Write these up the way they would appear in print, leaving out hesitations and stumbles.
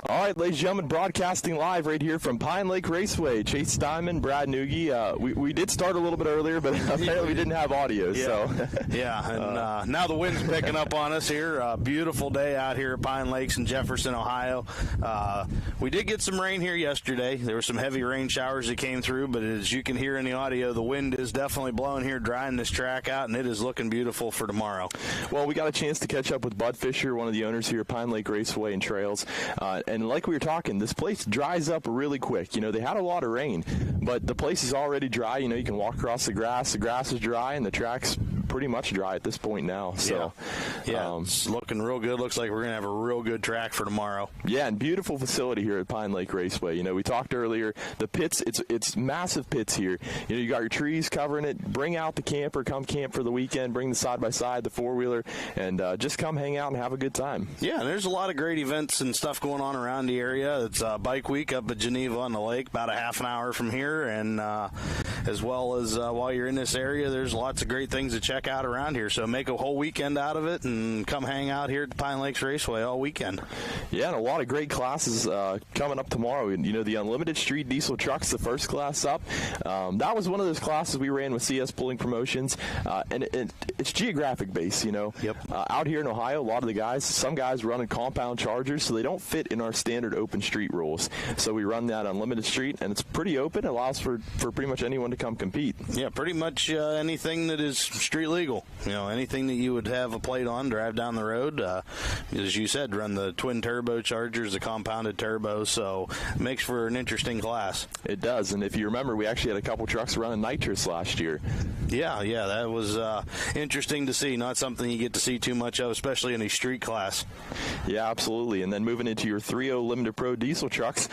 All right, ladies and gentlemen, broadcasting live right here from Pine Lake Raceway. Chase Steinman, Brad Nogee. We did start a little bit earlier, but apparently we didn't have audio. Yeah. So And now the wind's picking up on us here. Beautiful day out here at Pine Lakes in Jefferson, Ohio. We did get some rain here yesterday. There were some heavy rain showers that came through, but as you can hear in the audio, the wind is definitely blowing here, drying this track out, and it is looking beautiful for tomorrow. Well, we got a chance to catch up with Bud Fisher, one of the owners here at Pine Lake Raceway and Trails. And like we were talking, this place dries up really quick. You know, they had a lot of rain, but the place is already dry. You know, you can walk across the grass. The grass is dry, and the track's pretty much dry at this point now. So, it's looking real good. Looks like we're going to have a real good track for tomorrow. Yeah, and beautiful facility here at Pine Lake Raceway. You know, we talked earlier, the pits, it's massive pits here. You know, you got your trees covering it. Bring out the camper, come camp for the weekend. Bring the side-by-side, the four-wheeler, and just come hang out and have a good time. Yeah, there's a lot of great events and stuff going on around the area. It's Bike Week up at Geneva on the lake, about a half an hour from here, and as well as while you're in this area, there's lots of great things to check out around here. So make a whole weekend out of it and come hang out here at the Pine Lakes Raceway all weekend. Yeah, and a lot of great classes coming up tomorrow. You know, the Unlimited Street Diesel Trucks, the first class up. That was one of those classes we ran with CS Pullin Promotions, and it's geographic based, you know. Yep. Out here in Ohio, a lot of the guys, some guys running compound chargers, so they don't fit in our standard open street rules. So we run that Unlimited Street, and it's pretty open. It allows for pretty much anyone to come compete. Yeah, pretty much anything that is street legal. You know, anything that you would have a plate on, drive down the road. As you said, run the twin turbo chargers, the compounded turbo, so it makes for an interesting class. It does, and if you remember, we actually had a couple trucks running nitrous last year. Yeah, that was interesting to see. Not something you get to see too much of, especially in a street class. Yeah, absolutely. And then moving into your 3.0 Limited Pro diesel trucks,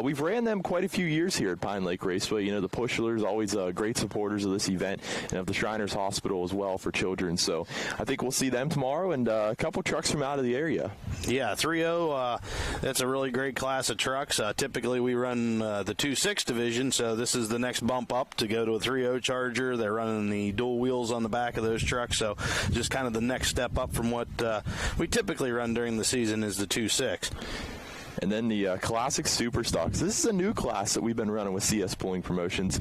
we've ran them quite a few years here at Pine Lake Raceway. You know, the Pushlers, always great supporters of this event, and of the Shriners Hospital as well for children. So I think we'll see them tomorrow, and a couple trucks from out of the area. Yeah, 3.0, that's a really great class of trucks. Typically we run the 2.6 division, so this is the next bump up to go to a 3.0 Charger. They're running the dual wheels on the back of those trucks, so just kind of the next step up from what we typically run during the season is the 2.6. And then the Classic Super Stocks. This is a new class that we've been running with CS Pullin Promotions.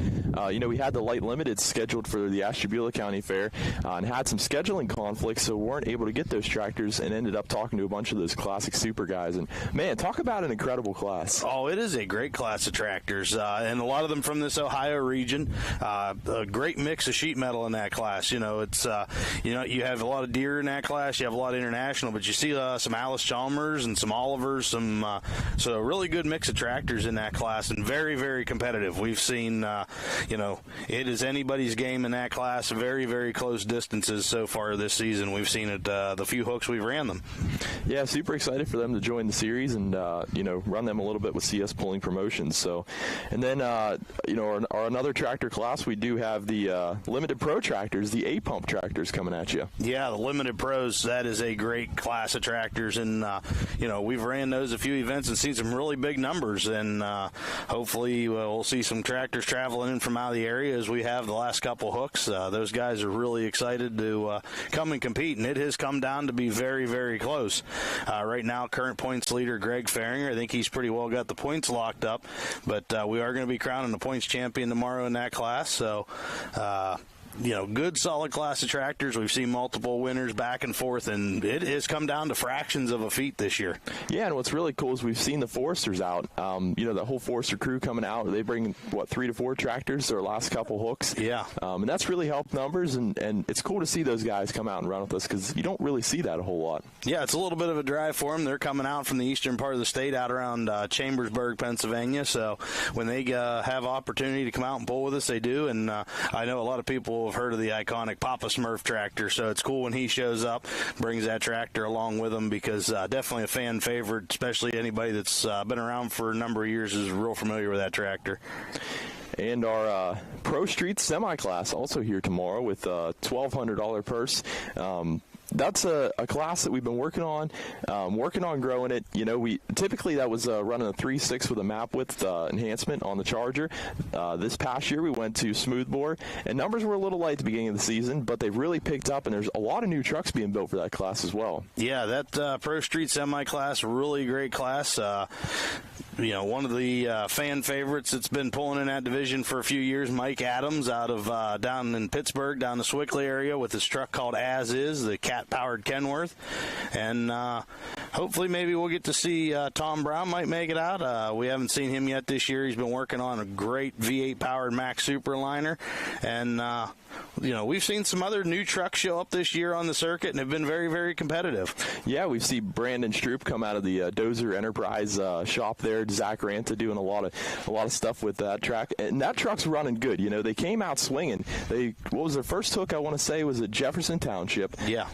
You know, we had the Light Limited scheduled for the Ashtabula County Fair and had some scheduling conflicts, so we weren't able to get those tractors and ended up talking to a bunch of those Classic Super guys. And, man, talk about an incredible class. Oh, it is a great class of tractors, and a lot of them from this Ohio region. A great mix of sheet metal in that class. You know, it's, you have a lot of Deere in that class. You have a lot of international, but you see some Alice Chalmers and some Olivers, so a really good mix of tractors in that class, and very, very competitive. We've seen, it is anybody's game in that class. Very, very close distances so far this season. We've seen it the few hooks we've ran them. Yeah, super excited for them to join the series and, run them a little bit with CS Pullin Promotions. So, and then, our another tractor class, we do have the Limited Pro tractors, the A-Pump tractors coming at you. Yeah, the Limited Pros, that is a great class of tractors, and, we've ran those a few events and seen some really big numbers, and hopefully we'll see some tractors traveling in from out of the area as we have the last couple hooks. Those guys are really excited to come and compete, and it has come down to be very, very close. Right now, current points leader Greg Faringer, I think he's pretty well got the points locked up, but we are going to be crowning the points champion tomorrow in that class, so good solid class of tractors. We've seen multiple winners back and forth, and it has come down to fractions of a feat this year. Yeah, and what's really cool is we've seen the Foresters out. The whole Forester crew coming out. They bring, 3 to 4 tractors, their last couple hooks. Yeah. And that's really helped numbers, and it's cool to see those guys come out and run with us because you don't really see that a whole lot. Yeah, it's a little bit of a drive for them. They're coming out from the eastern part of the state out around Chambersburg, Pennsylvania, so when they have opportunity to come out and pull with us, they do, and I know a lot of people have heard of the iconic Papa Smurf tractor, so it's cool when he shows up, brings that tractor along with him, because definitely a fan favorite, especially anybody that's been around for a number of years is real familiar with that tractor. And our Pro Street semi-class also here tomorrow with a $1,200 purse. that's a class that we've been working on growing it. We typically that was running a 3.6 with a map width enhancement on the Charger. This past year we went to smoothbore, and numbers were a little light at the beginning of the season, but they've really picked up, and there's a lot of new trucks being built for that class as well. Yeah, that Pro Street Semi class, really great class. One of the fan favorites that's been pulling in that division for a few years, Mike Adams out of down in Pittsburgh, down the Swickley area, with his truck called As Is, the cat-powered Kenworth. And hopefully maybe we'll get to see Tom Brown might make it out. We haven't seen him yet this year. He's been working on a great V8-powered Max Superliner. And, we've seen some other new trucks show up this year on the circuit and have been very, very competitive. Yeah, we've seen Brandon Stroop come out of the Dozer Enterprise shop there. Zach Ranta doing a lot of stuff with that track, and that truck's running good. They came out swinging. What was their first hook? I want to say was at Jefferson Township. Yeah.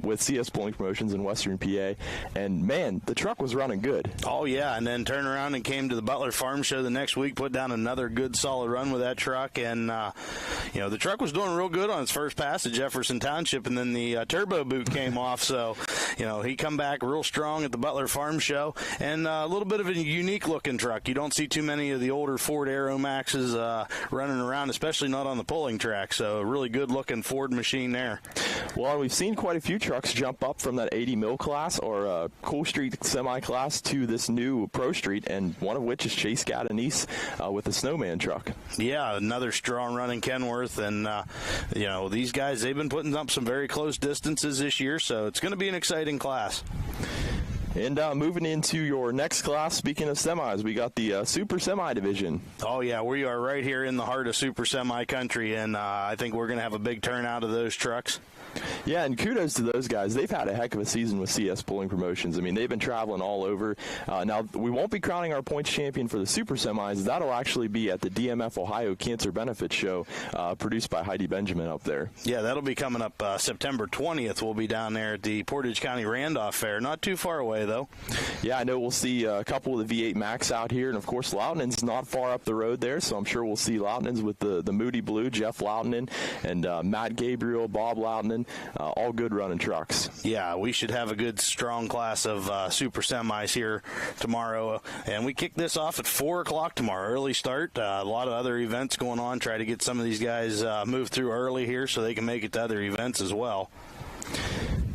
With CS Pulling Promotions in Western PA, and man, the truck was running good. Oh yeah, and then turned around and came to the Butler Farm Show the next week, put down another good solid run with that truck, and the truck was doing real good on its first pass at Jefferson Township, and then the turbo boot came off, so he come back real strong at the Butler Farm Show, and a little bit of a unique looking truck. You don't see too many of the older Ford Aeromaxes running around, especially not on the pulling track, so a really good looking Ford machine there. Well, we've seen quite a few trucks jump up from that 80 mil class or Cool Street Semi class to this new Pro Street, and one of which is Chase Gadanese with the Snowman truck. Yeah, another strong running Kenworth, and these guys, they've been putting up some very close distances this year, so it's going to be an exciting class. And moving into your next class, speaking of semis, we got the Super Semi division. Oh, yeah, we are right here in the heart of Super Semi country, and I think we're going to have a big turnout of those trucks. Yeah, and kudos to those guys. They've had a heck of a season with CS Pulling Promotions. I mean, they've been traveling all over. Now, we won't be crowning our points champion for the Super Semis. That'll actually be at the DMF Ohio Cancer Benefit Show produced by Heidi Benjamin up there. Yeah, that'll be coming up September 20th. We'll be down there at the Portage County Randolph Fair. Not too far away, though. Yeah, I know we'll see a couple of the V8 Max out here, and, of course, Loutenan's not far up the road there, so I'm sure we'll see Loutenan's with the Moody Blue, Jeff Loutenan, and Matt Gabriel, Bob Loutenan, all good running trucks. Yeah, we should have a good, strong class of Super Semis here tomorrow. And we kick this off at 4 o'clock tomorrow. Early start. A lot of other events going on. Try to get some of these guys moved through early here so they can make it to other events as well.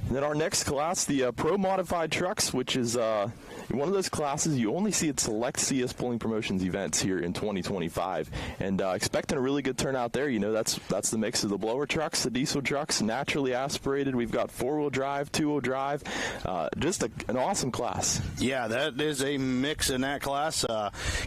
And then our next class, the Pro Modified Trucks, which is one of those classes you only see at select CS Pulling Promotions events here in 2025. And expecting a really good turnout there. That's the mix of the blower trucks, the diesel trucks, naturally aspirated. We've got four-wheel drive, two-wheel drive. Just an awesome class. Yeah, that is a mix in that class.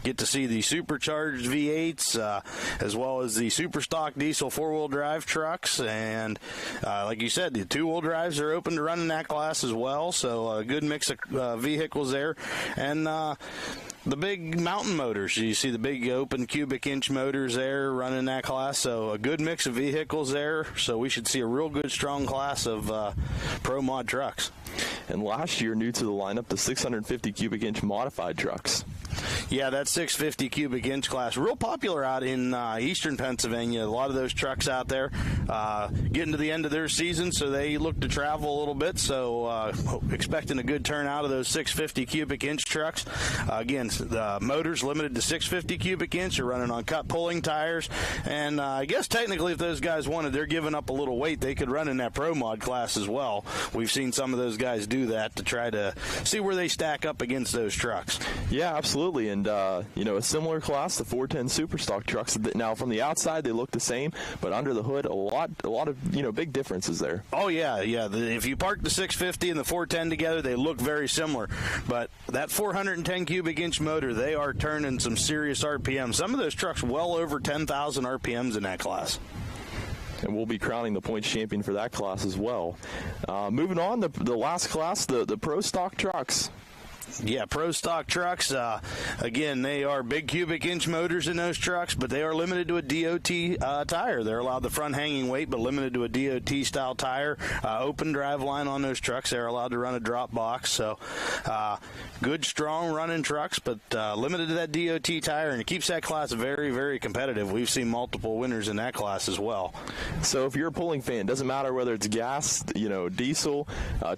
Get to see the supercharged V8s as well as the super stock diesel four-wheel drive trucks. And like you said, the two-wheel drives are open to run in that class as well. So a good mix of vehicles there. And the big mountain motors, you see the big open cubic inch motors there running that class. So a good mix of vehicles there. So we should see a real good, strong class of Pro Mod trucks. And last year, new to the lineup, the 650 cubic inch modified trucks. Yeah, that 650 cubic inch class, real popular out in eastern Pennsylvania. A lot of those trucks out there getting to the end of their season, so they look to travel a little bit. So expecting a good turnout of those 650 cubic inch trucks. Again, the motors limited to 650 cubic inch. They're running on cut pulling tires. And I guess technically if those guys wanted, they're giving up a little weight, they could run in that Pro Mod class as well. We've seen some of those guys do that to try to see where they stack up against those trucks. Yeah, absolutely. And, a similar class, the 410 Superstock trucks. Now, from the outside, they look the same, but under the hood, a lot of, big differences there. Oh, yeah. If you park the 650 and the 410 together, they look very similar. But that 410 cubic inch motor, they are turning some serious RPM. Some of those trucks well over 10,000 RPMs in that class. And we'll be crowning the points champion for that class as well. Moving on, the last class, the Pro Stock trucks. Yeah, Pro Stock trucks, again, they are big cubic inch motors in those trucks, but they are limited to a DOT tire. They're allowed the front hanging weight, but limited to a DOT style tire. Open drive line on those trucks. They're allowed to run a drop box. So good, strong running trucks, but limited to that DOT tire, and it keeps that class very, very competitive. We've seen multiple winners in that class as well. So if you're a Pullin fan, doesn't matter whether it's gas, diesel,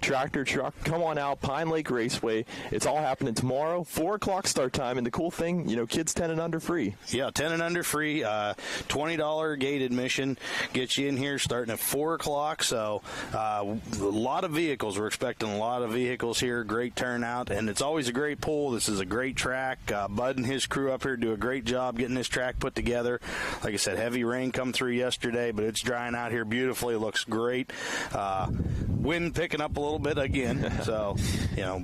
tractor, truck, come on out, Pine Lake Raceway. It's all happening tomorrow, 4 o'clock start time, and the cool thing, kids 10 and under free. Yeah, 10 and under free, $20 gate admission, gets you in here starting at 4 o'clock, so a lot of vehicles. We're expecting a lot of vehicles here, great turnout, and it's always a great pull. This is a great track. Bud and his crew up here do a great job getting this track put together. Like I said, heavy rain come through yesterday, but it's drying out here beautifully. It looks great. Wind picking up a little bit again, so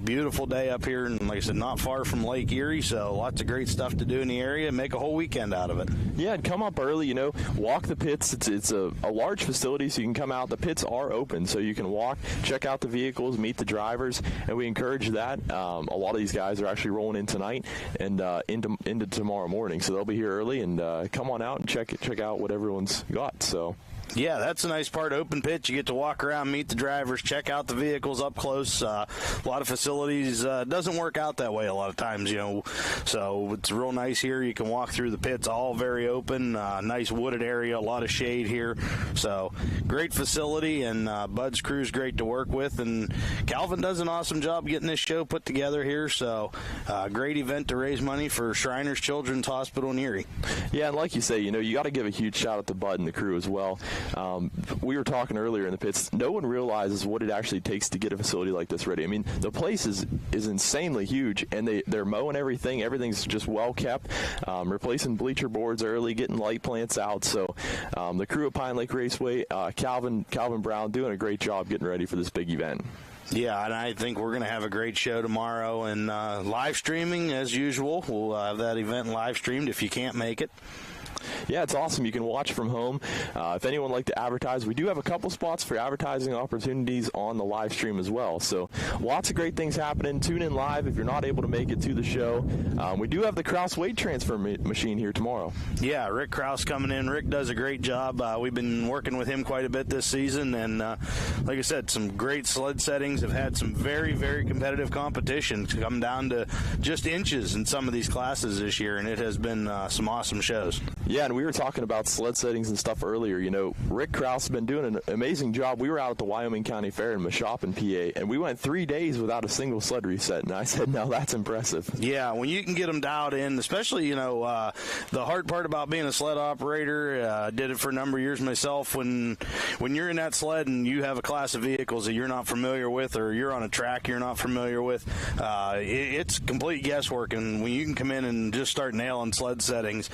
beautiful day up here, and like I said, not far from Lake Erie, so lots of great stuff to do in the area and make a whole weekend out of it. Yeah, and come up early, walk the pits. It's a large facility, so you can come out. The pits are open, so you can walk, check out the vehicles, meet the drivers, and we encourage that. A lot of these guys are actually rolling in tonight and into tomorrow morning, so they'll be here early, and come on out and check out what everyone's got. So. Yeah, that's a nice part. Open pit. You get to walk around, meet the drivers, check out the vehicles up close. A lot of facilities doesn't work out that way a lot of times, So it's real nice here. You can walk through the pits, all very open. Nice wooded area, a lot of shade here. So great facility, and Bud's crew is great to work with. And Calvin does an awesome job getting this show put together here. So great event to raise money for Shriners Children's Hospital in Erie. Yeah, and like you say, you got to give a huge shout out to Bud and the crew as well. We were talking earlier in the pits. No one realizes what it actually takes to get a facility like this ready. I mean, the place is insanely huge, and they're mowing everything. Everything's just well kept. Replacing bleacher boards early, getting light plants out. So the crew at Pine Lake Raceway, Calvin Brown, doing a great job getting ready for this big event. Yeah, and I think we're going to have a great show tomorrow, and live streaming as usual. We'll have that event live streamed if you can't make it. Yeah, it's awesome. You can watch from home. If anyone would like to advertise, we do have a couple spots for advertising opportunities on the live stream as well. So lots of great things happening. Tune in live if you're not able to make it to the show. We do have the Kraus weight transfer machine here tomorrow. Yeah, Rick Kraus coming in. Rick does a great job. We've been working with him quite a bit this season, and like I said, some great sled settings. Have had some very, very competitive competition come down to just inches in some of these classes this year, and it has been some awesome shows. Yeah, and we were talking about sled settings and stuff earlier. Rick Kraus has been doing an amazing job. We were out at the Wyoming County Fair in Mashopin, PA, and we went 3 days without a single sled reset, and I said, no, that's impressive. Yeah, when you can get them dialed in, especially, the hard part about being a sled operator, did it for a number of years myself, when you're in that sled and you have a class of vehicles that you're not familiar with, or you're on a track you're not familiar with, it's complete guesswork, and when you can come in and just start nailing sled settings,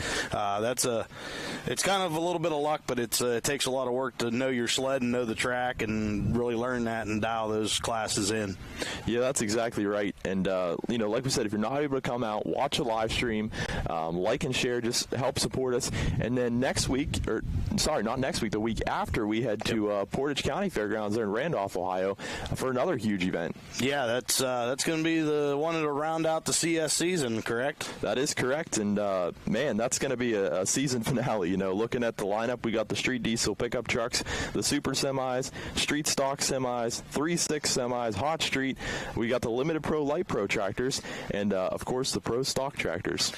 it's kind of a little bit of luck, but it takes a lot of work to know your sled and know the track and really learn that and dial those classes in. Yeah, that's exactly right. And, like we said, if you're not able to come out, watch a live stream, like and share, just help support us. And then next week, not next week, the week after, we head to Portage County Fairgrounds there in Randolph, Ohio, for another huge event. Yeah, that's going to be the one that'll round out the CS season, correct? That is correct. And, man, that's going to be a season finale. Looking at the lineup, we got the street diesel pickup trucks, the super semis, street stock semis, 3.6 semis, hot street. We got the limited pro, light pro tractors, and of course the pro stock tractors.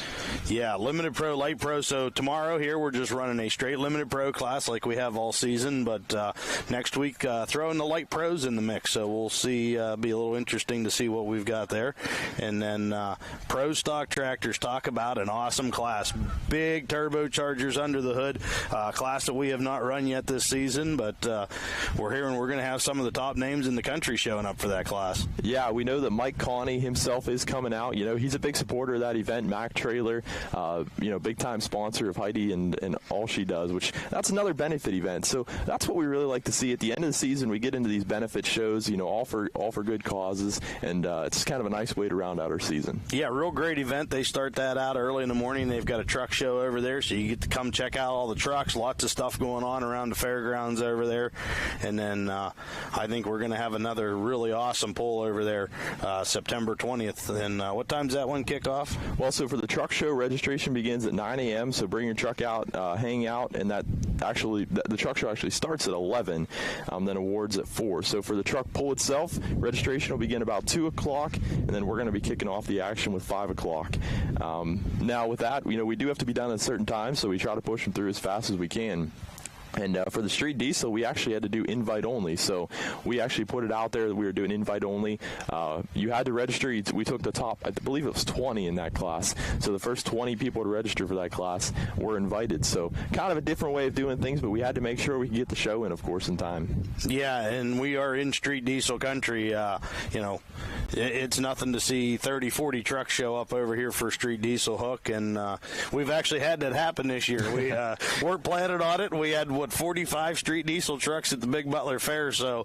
Yeah, limited pro, light pro. So tomorrow here we're just running a straight limited pro class like we have all season, but next week throwing the light pros in the mix. So we'll see. Be a little interesting to see what we've got there. And then pro stock tractors, talk about an awesome class. Big turbochargers under the hood, class that we have not run yet this season, but we're hearing we're going to have some of the top names in the country showing up for that class. Yeah, we know that Mike Connie himself is coming out. He's a big supporter of that event. Mac Trailer, big time sponsor of Heidi and all she does, which that's another benefit event. So that's what we really like to see at the end of the season. We get into these benefit shows, all for good causes, and it's kind of a nice way to round out our season. Yeah, real great event. They start that out early in the morning. They've got a truck show over there, so So you get to come check out all the trucks, lots of stuff going on around the fairgrounds over there. And then I think we're going to have another really awesome pull over there September 20th. And what time's that one kick off? Well, so for the truck show, registration begins at 9 a.m., so bring your truck out, hang out, and the truck show actually starts at 11, then awards at 4. So for the truck pull itself, registration will begin about 2 o'clock, and then we're going to be kicking off the action with 5 o'clock. Now with that, we do have to be done at a certain time, so we try to push them through as fast as we can. And for the street diesel, we actually had to do invite only. So we actually put it out there that we were doing invite only. You had to register. We took the top, I believe it was 20 in that class. So the first 20 people to register for that class were invited. So kind of a different way of doing things, but we had to make sure we could get the show in, of course, in time. Yeah, and we are in street diesel country. It's nothing to see 30, 40 trucks show up over here for street diesel hook. And we've actually had that happen this year. We weren't planning on it. We had 45 street diesel trucks at the Big Butler Fair. So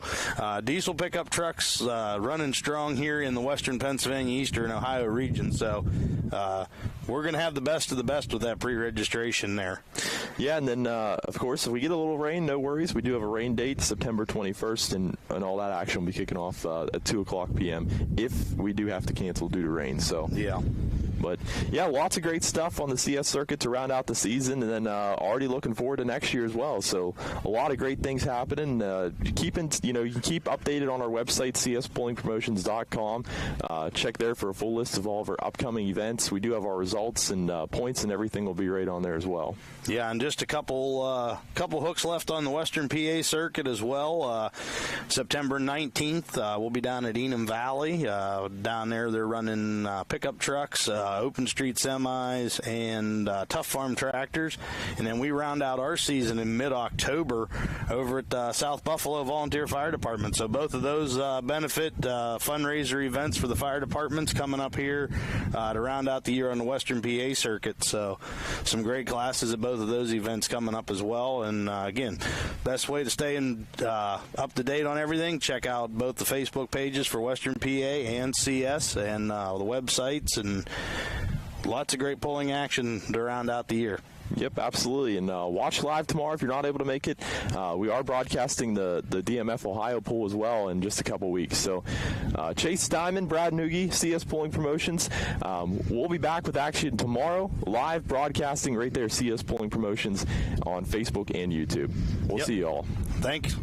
diesel pickup trucks running strong here in the western Pennsylvania, eastern Ohio region. So we're going to have the best of the best with that pre-registration there. Yeah, and then, of course, if we get a little rain, no worries. We do have a rain date, September 21st, and all that action will be kicking off at 2 o'clock p.m. if we do have to cancel due to rain. So yeah. But, yeah, lots of great stuff on the CS circuit to round out the season, and then already looking forward to next year as well. So a lot of great things happening. You can keep updated on our website, cspullingpromotions.com. Check there for a full list of all of our upcoming events. We do have our results and points and everything will be right on there as well. Yeah, and just a couple hooks left on the Western PA circuit as well. September 19th, we'll be down at Enum Valley. Down there, they're running pickup trucks, open street semis, and tough farm tractors. And then we round out our season in mid-October over at South Buffalo Volunteer Fire Department. So both of those benefit fundraiser events for the fire departments coming up here to round out the year on the Western PA circuit. So some great classes at both of those events coming up as well. And again, best way to stay up to date on everything, check out both the Facebook pages for Western PA and CS and the websites, and lots of great pulling action to round out the year. Yep, absolutely. And watch live tomorrow if you're not able to make it. We are broadcasting the DMF Ohio pool as well in just a couple weeks. So Chase Steinman, Brad Nogee, CS Pulling Promotions. We'll be back with action tomorrow, live broadcasting right there, CS Pulling Promotions on Facebook and YouTube. We'll see you all. Thanks.